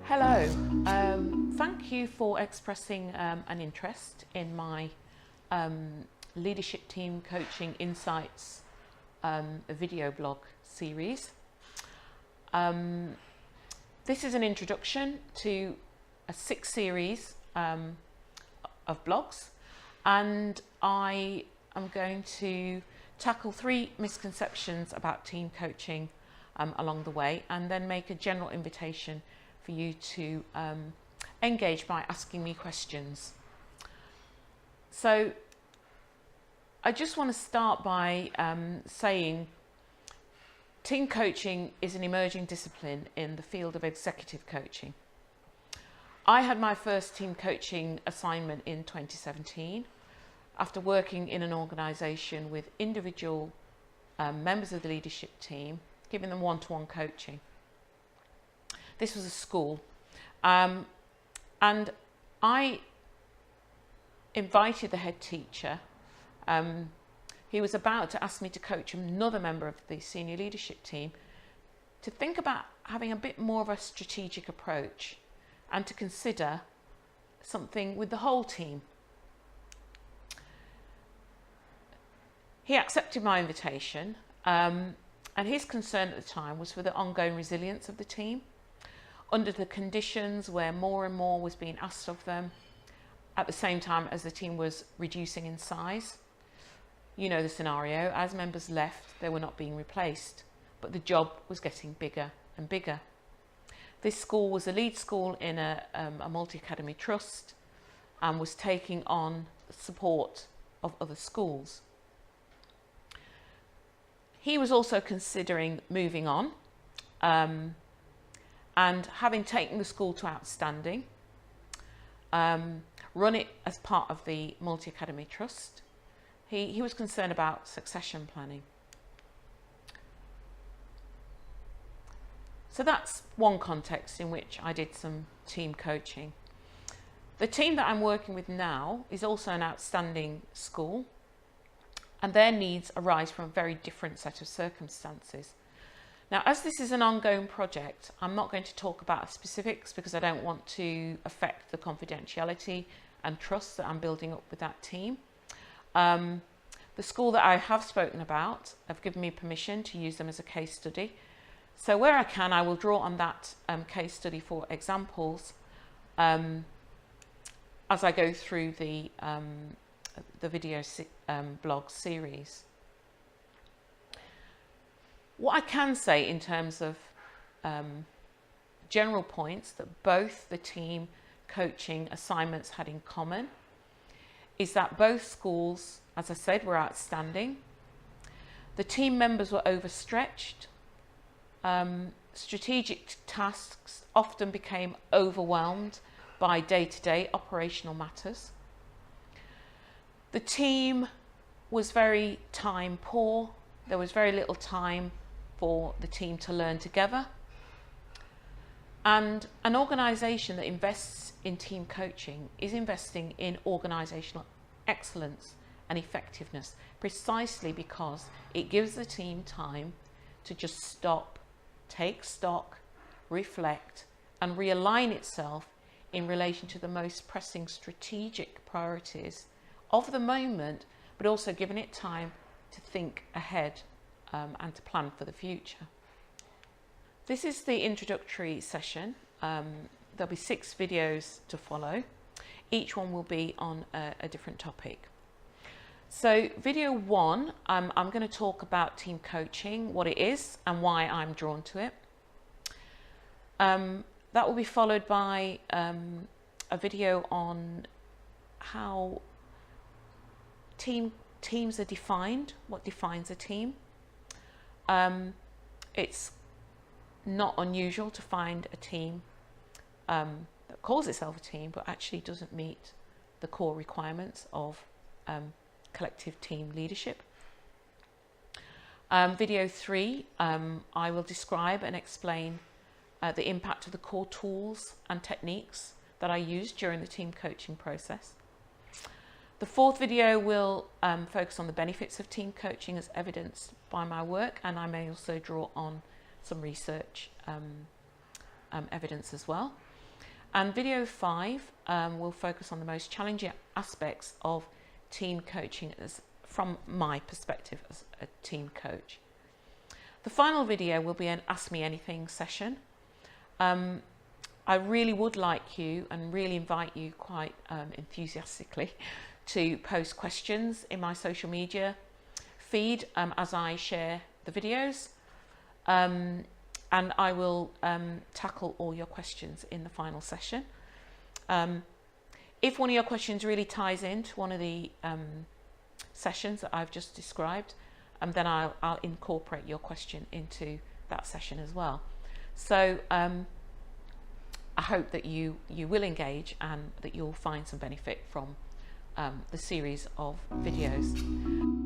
Hello, thank you for expressing an interest in my leadership team coaching insights video blog series. This is an introduction to a 6 series of blogs, and I am going to tackle 3 misconceptions about team coaching along the way, and then make a general invitation for you to engage by asking me questions. So I just want to start by saying team coaching is an emerging discipline in the field of executive coaching. I had my first team coaching assignment in 2017 after working in an organisation with individual members of the leadership team, giving them one-to-one coaching. This was a school, and I invited the head teacher. He was about to ask me to coach another member of the senior leadership team to think about having a bit more of a strategic approach and to consider something with the whole team. He accepted my invitation, and his concern at the time was for the ongoing resilience of the team under the conditions where more and more was being asked of them at the same time as the team was reducing in size. You know the scenario: as members left, they were not being replaced, but the job was getting bigger and bigger. This school was a lead school in a multi-academy trust and was taking on support of other schools. He was also considering moving on, and having taken the school to outstanding, run it as part of the multi-academy trust, he was concerned about succession planning. So that's one context in which I did some team coaching. The team that I'm working with now is also an outstanding school, and their needs arise from a very different set of circumstances. Now, as this is an ongoing project, I'm not going to talk about specifics because I don't want to affect the confidentiality and trust that I'm building up with that team. The school that I have spoken about have given me permission to use them as a case study. So where I can, I will draw on that case study for examples as I go through the video blog series. What I can say in terms of general points that both the team coaching assignments had in common is that both schools, as I said, were outstanding. The team members were overstretched. Strategic tasks often became overwhelmed by day-to-day operational matters. The team was very time poor. There was very little time for the team to learn together. And an organisation that invests in team coaching is investing in organisational excellence and effectiveness, precisely because it gives the team time to just stop, take stock, reflect, and realign itself in relation to the most pressing strategic priorities of the moment, but also giving it time to think ahead and to plan for the future. This is the introductory session. There'll be 6 videos to follow. Each one will be on a different topic. So video 1, I'm going to talk about team coaching, what it is and why I'm drawn to it. That will be followed by a video on how teams are defined, what defines a team. It's not unusual to find a team that calls itself a team but actually doesn't meet the core requirements of collective team leadership. Video 3, I will describe and explain the impact of the core tools and techniques that I used during the team coaching process. The fourth video will focus on the benefits of team coaching as evidenced by my work, and I may also draw on some research evidence as well. And video 5 will focus on the most challenging aspects of team coaching from my perspective as a team coach. The final video will be an Ask Me Anything session. I really would like you and really invite you quite enthusiastically to post questions in my social media feed as I share the videos, and I will tackle all your questions in the final session. If one of your questions really ties into one of the sessions that I've just described, then I'll incorporate your question into that session as well. So I hope that you will engage and that you'll find some benefit from the series of videos.